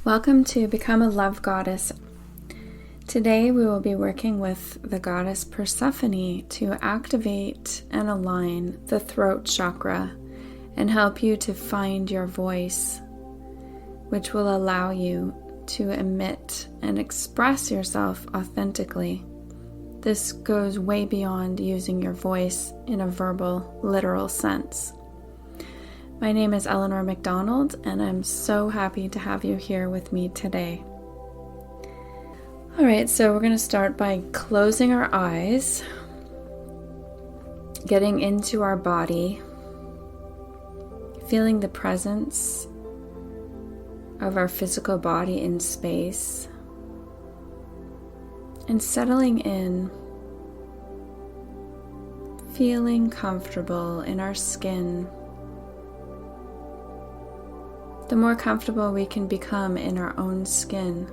Welcome to Become a Love Goddess. Today we will be working with the goddess Persephone to activate and align the throat chakra and help you to find your voice, which will allow you to emit and express yourself authentically. This goes way beyond using your voice in a verbal, literal sense. My name is Eleanor McDonald, and I'm so happy to have you here with me today. Alright, so we're going to start by closing our eyes, getting into our body, feeling the presence of our physical body in space, and settling in, feeling comfortable in our skin. The more comfortable we can become in our own skin,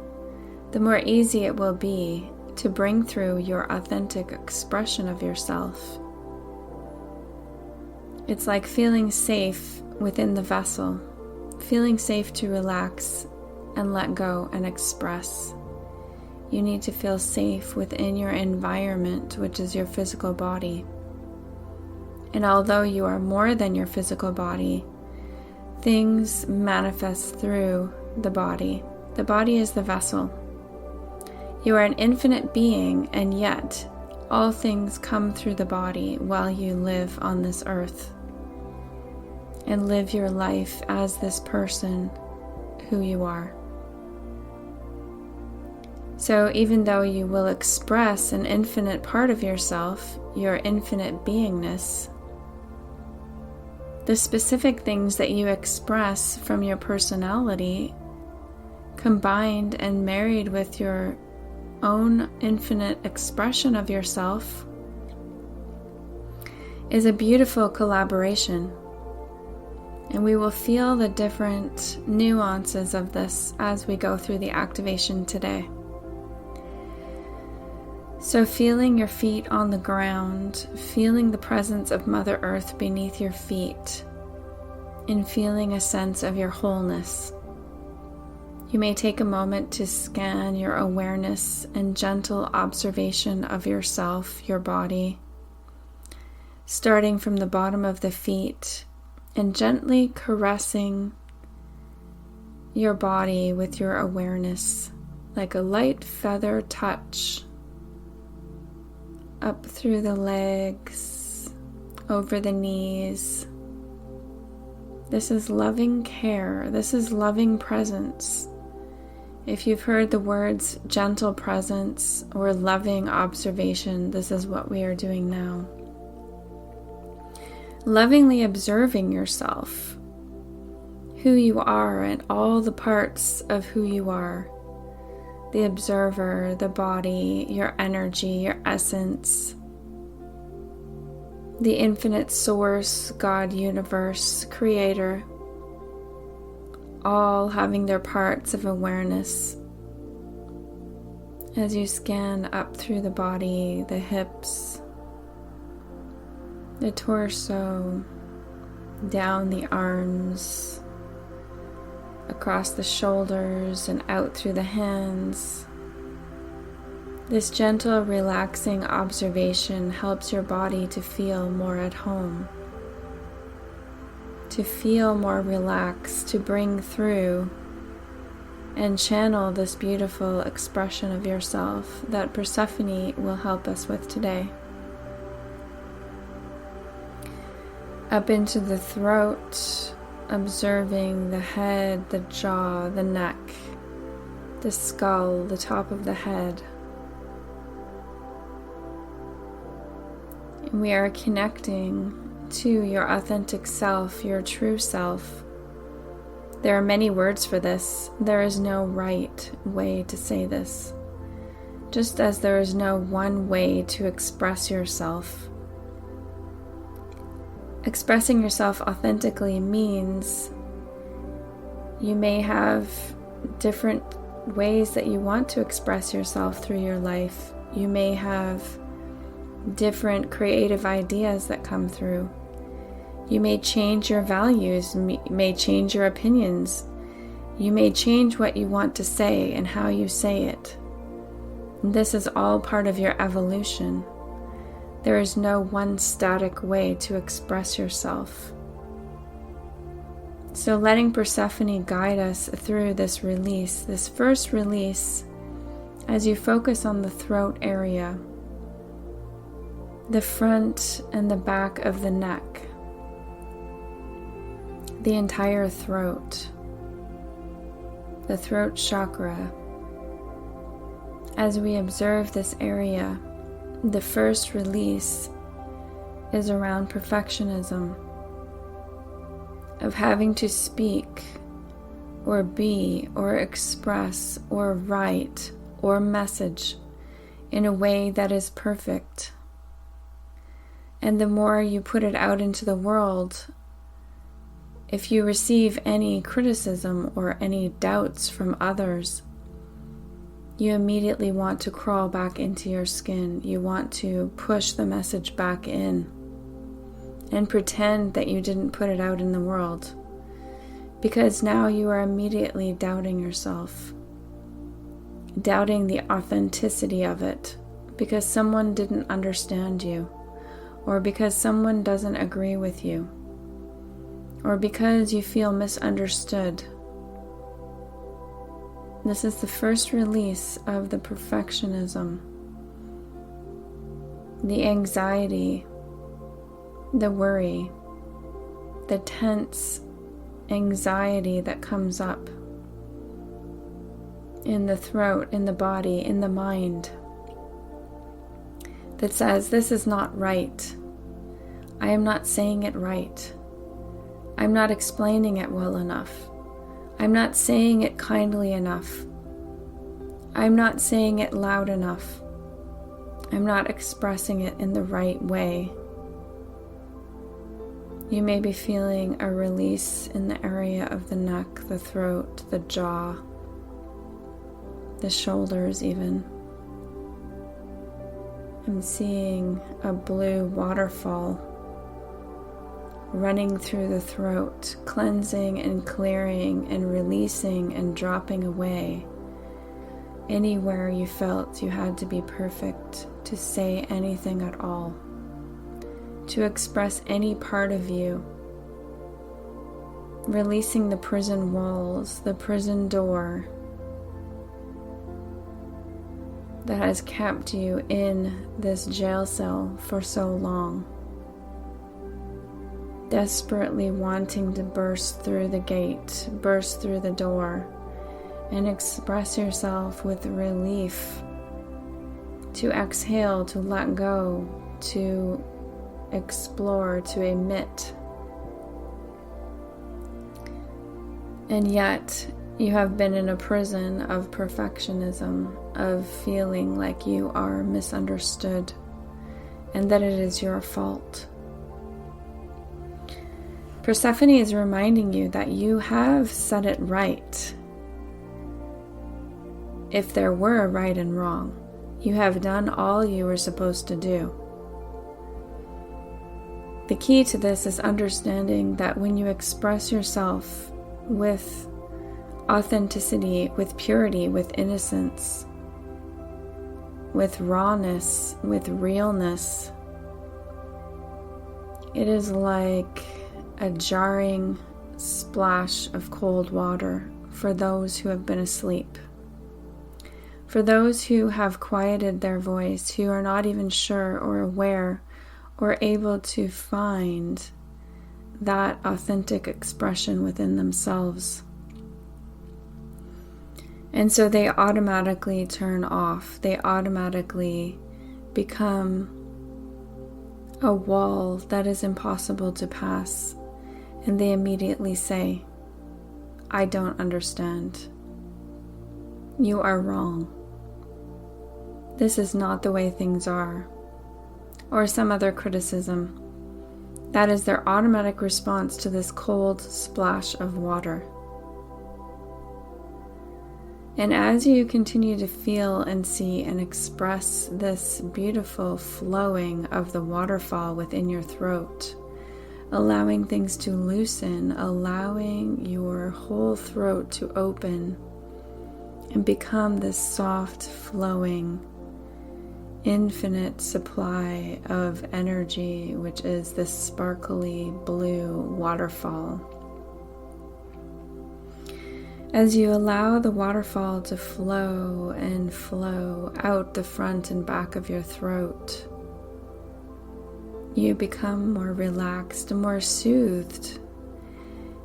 the more easy it will be to bring through your authentic expression of yourself. It's like feeling safe within the vessel, feeling safe to relax and let go and express. You need to feel safe within your environment, which is your physical body. And although you are more than your physical body, things manifest through the body. The body is the vessel. You are an infinite being, and yet all things come through the body while you live on this earth and live your life as this person who you are. So even though you will express an infinite part of yourself, your infinite beingness, the specific things that you express from your personality, combined and married with your own infinite expression of yourself, is a beautiful collaboration. And we will feel the different nuances of this as we go through the activation today. So feeling your feet on the ground, feeling the presence of Mother Earth beneath your feet, and feeling a sense of your wholeness. You may take a moment to scan your awareness and gentle observation of yourself, your body, starting from the bottom of the feet and gently caressing your body with your awareness, like a light feather touch up through the legs, over the knees. This is loving care. This is loving presence. If you've heard the words gentle presence or loving observation, this is what we are doing now. Lovingly observing yourself, who you are and all the parts of who you are. The observer, the body, your energy, your essence, the infinite source, God, universe, creator, all having their parts of awareness. As you scan up through the body, the hips, the torso, down the arms, across the shoulders and out through the hands. This gentle, relaxing observation helps your body to feel more at home, to feel more relaxed, to bring through and channel this beautiful expression of yourself that Persephone will help us with today. Up into the throat, observing the head, the jaw, the neck, the skull, the top of the head. And we are connecting to your authentic self, your true self. There are many words for this. There is no right way to say this. Just as there is no one way to express yourself. Expressing yourself authentically means you may have different ways that you want to express yourself through your life. You may have different creative ideas that come through. You may change your values, may change your opinions. You may change what you want to say and how you say it. This is all part of your evolution. There is no one static way to express yourself. So letting Persephone guide us through this release, this first release, as you focus on the throat area, the front and the back of the neck, the entire throat, the throat chakra. As we observe this area, the first release is around perfectionism, of having to speak or be or express or write or message in a way that is perfect. And the more you put it out into the world, if you receive any criticism or any doubts from others, you immediately want to crawl back into your skin. You want to push the message back in and pretend that you didn't put it out in the world, because now you are immediately doubting yourself, doubting the authenticity of it, because someone didn't understand you, or because someone doesn't agree with you, or because you feel misunderstood. This is the first release of the perfectionism, the anxiety, the worry, the tense anxiety that comes up in the throat, in the body, in the mind, that says, this is not right. I am not saying it right. I'm not explaining it well enough. I'm not saying it kindly enough. I'm not saying it loud enough. I'm not expressing it in the right way. You may be feeling a release in the area of the neck, the throat, the jaw, the shoulders even. I'm seeing a blue waterfall running through the throat, cleansing and clearing and releasing and dropping away anywhere you felt you had to be perfect to say anything at all, to express any part of you, releasing the prison walls, the prison door that has kept you in this jail cell for so long, desperately wanting to burst through the gate, burst through the door, and express yourself with relief, to exhale, to let go, to explore, to emit. And yet, you have been in a prison of perfectionism, of feeling like you are misunderstood and that it is your fault. Persephone is reminding you that you have said it right. If there were a right and wrong, you have done all you were supposed to do. The key to this is understanding that when you express yourself with authenticity, with purity, with innocence, with rawness, with realness, it is like a jarring splash of cold water for those who have been asleep. For those who have quieted their voice, who are not even sure or aware or able to find that authentic expression within themselves. And so they automatically turn off. They automatically become a wall that is impossible to pass. And they immediately say, I don't understand. You are wrong. This is not the way things are. Or some other criticism. That is their automatic response to this cold splash of water. And as you continue to feel and see and express this beautiful flowing of the waterfall within your throat, allowing things to loosen, allowing your whole throat to open and become this soft, flowing, infinite supply of energy, which is this sparkly blue waterfall. As you allow the waterfall to flow and flow out the front and back of your throat, you become more relaxed, more soothed,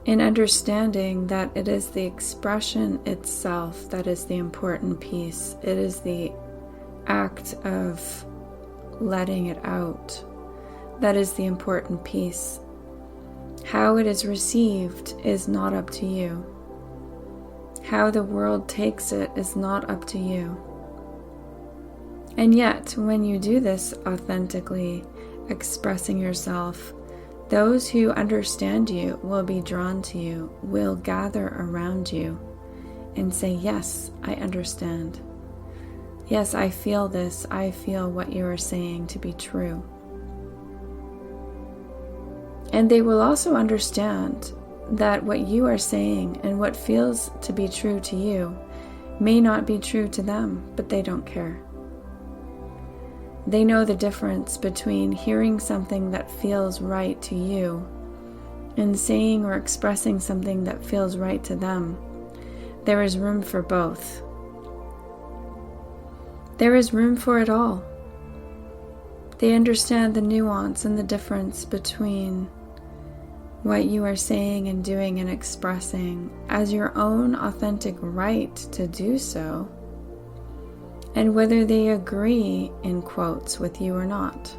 in understanding that it is the expression itself that is the important piece. It is the act of letting it out that is the important piece. How it is received is not up to you. How the world takes it is not up to you. And yet, when you do this authentically, expressing yourself, those who understand you will be drawn to you, will gather around you and say, yes, I understand. Yes, I feel this. I feel what you are saying to be true. And they will also understand that what you are saying and what feels to be true to you may not be true to them, but they don't care. They know the difference between hearing something that feels right to you and saying or expressing something that feels right to them. There is room for both. There is room for it all. They understand the nuance and the difference between what you are saying and doing and expressing as your own authentic right to do so, and whether they agree, in quotes, with you or not.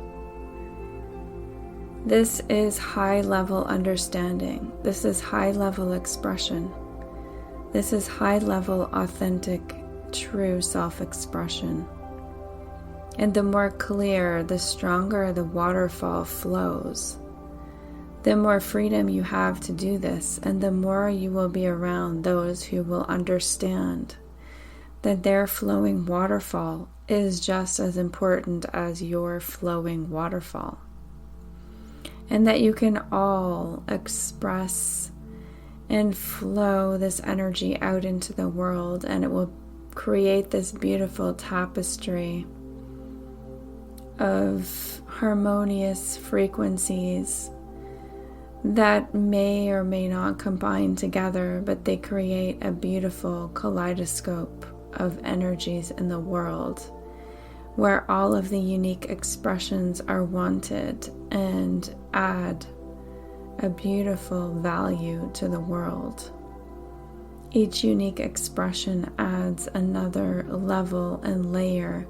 This is high-level understanding. This is high-level expression. This is high-level, authentic, true self-expression. And the more clear, the stronger the waterfall flows, the more freedom you have to do this, and the more you will be around those who will understand that their flowing waterfall is just as important as your flowing waterfall. And that you can all express and flow this energy out into the world, and it will create this beautiful tapestry of harmonious frequencies that may or may not combine together, but they create a beautiful kaleidoscope of energies in the world where all of the unique expressions are wanted and add a beautiful value to the world. Each unique expression adds another level and layer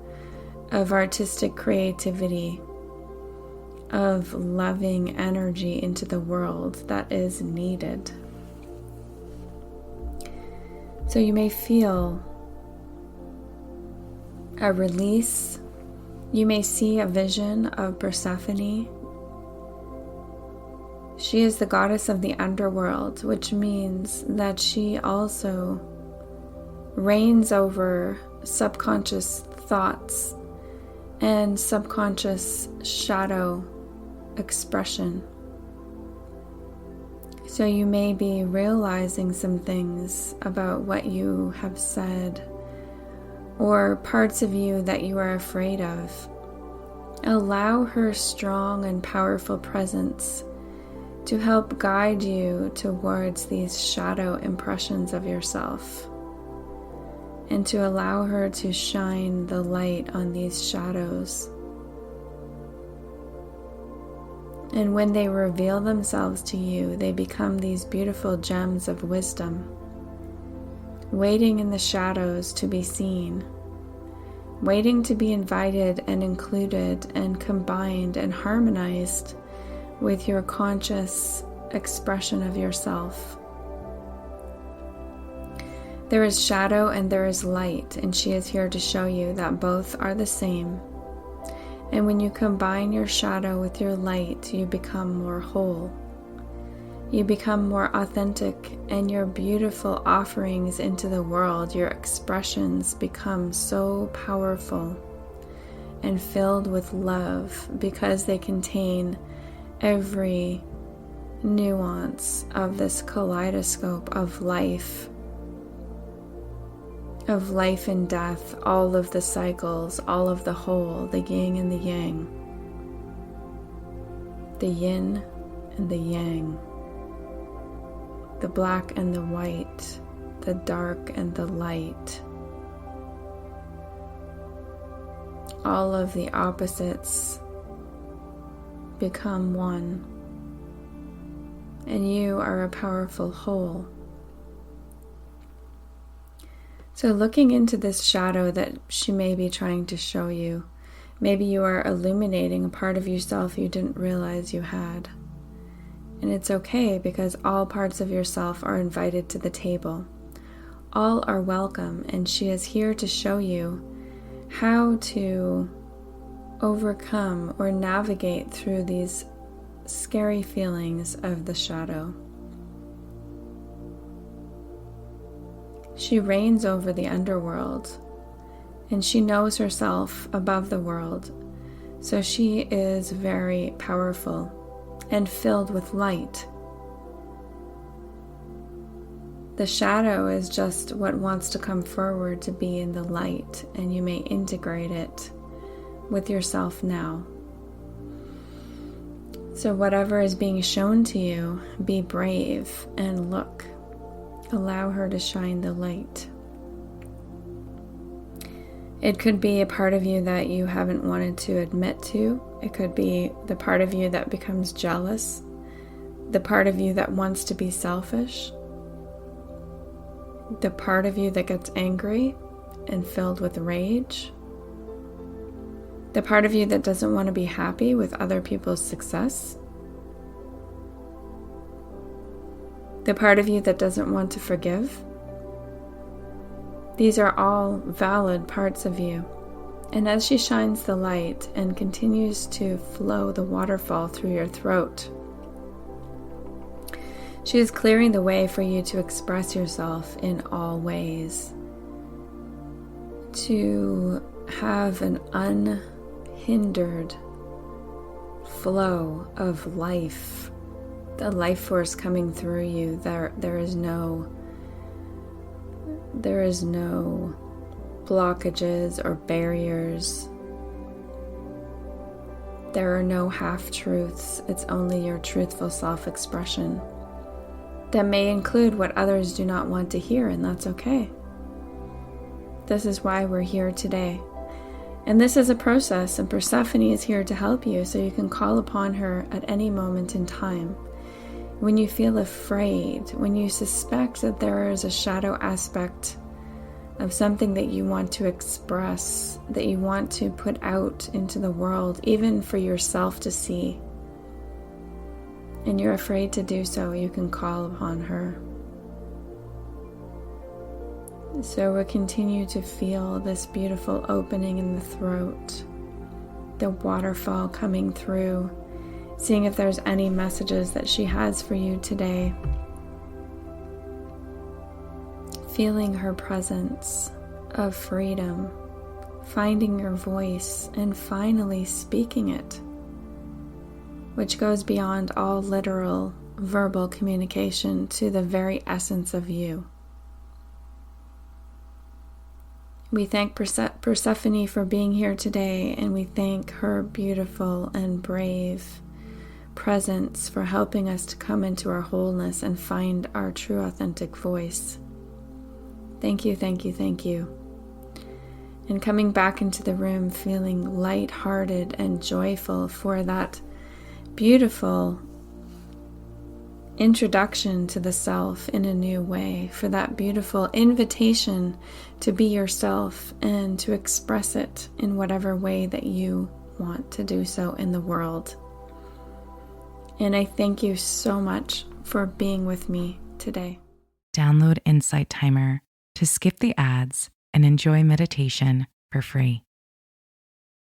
of artistic creativity, of loving energy into the world that is needed. So you may feel a release. You may see a vision of Persephone. She is the goddess of the underworld, which means that she also reigns over subconscious thoughts and subconscious shadow expression. So you may be realizing some things about what you have said, or parts of you that you are afraid of. Allow her strong and powerful presence to help guide you towards these shadow impressions of yourself, and to allow her to shine the light on these shadows. And when they reveal themselves to you, they become these beautiful gems of wisdom, waiting in the shadows to be seen, waiting to be invited and included and combined and harmonized with your conscious expression of yourself. There is shadow and there is light, and she is here to show you that both are the same. And when you combine your shadow with your light, you become more whole. You become more authentic, and your beautiful offerings into the world, your expressions, become so powerful and filled with love because they contain every nuance of this kaleidoscope of life and death, all of the cycles, all of the whole, the yin and the yang, the yin and the yang, the black and the white, the dark and the light, all of the opposites become one, and you are a powerful whole. So looking into this shadow that she may be trying to show you, maybe you are illuminating a part of yourself you didn't realize you had. And it's okay, because all parts of yourself are invited to the table. All are welcome, and she is here to show you how to overcome or navigate through these scary feelings of the shadow. She reigns over the underworld, and she knows herself above the world, so she is very powerful and filled with light. The shadow is just what wants to come forward to be in the light, and you may integrate it with yourself now. So whatever is being shown to you, be brave and look. Allow her to shine the light. It could be a part of you that you haven't wanted to admit to. It could be the part of you that becomes jealous, the part of you that wants to be selfish, the part of you that gets angry and filled with rage, the part of you that doesn't want to be happy with other people's success, the part of you that doesn't want to forgive. These are all valid parts of you. And as she shines the light and continues to flow the waterfall through your throat, she is clearing the way for you to express yourself in all ways, to have an unhindered flow of life, the life force coming through you. There is no blockages or barriers. There are no half-truths. It's only your truthful self-expression. That may include what others do not want to hear, and that's okay. This is why we're here today. And this is a process, and Persephone is here to help you, so you can call upon her at any moment in time. When you feel afraid, when you suspect that there is a shadow aspect of something that you want to express, that you want to put out into the world, even for yourself to see, and you're afraid to do so, you can call upon her. So we'll continue to feel this beautiful opening in the throat, the waterfall coming through, seeing if there's any messages that she has for you today. Feeling her presence of freedom, finding your voice, and finally speaking it, which goes beyond all literal verbal communication to the very essence of you. We thank Persephone for being here today, and we thank her beautiful and brave presence for helping us to come into our wholeness and find our true authentic voice. Thank you, thank you, thank you. And coming back into the room feeling lighthearted and joyful for that beautiful introduction to the self in a new way, for that beautiful invitation to be yourself and to express it in whatever way that you want to do so in the world. And I thank you so much for being with me today. Download Insight Timer to skip the ads and enjoy meditation for free.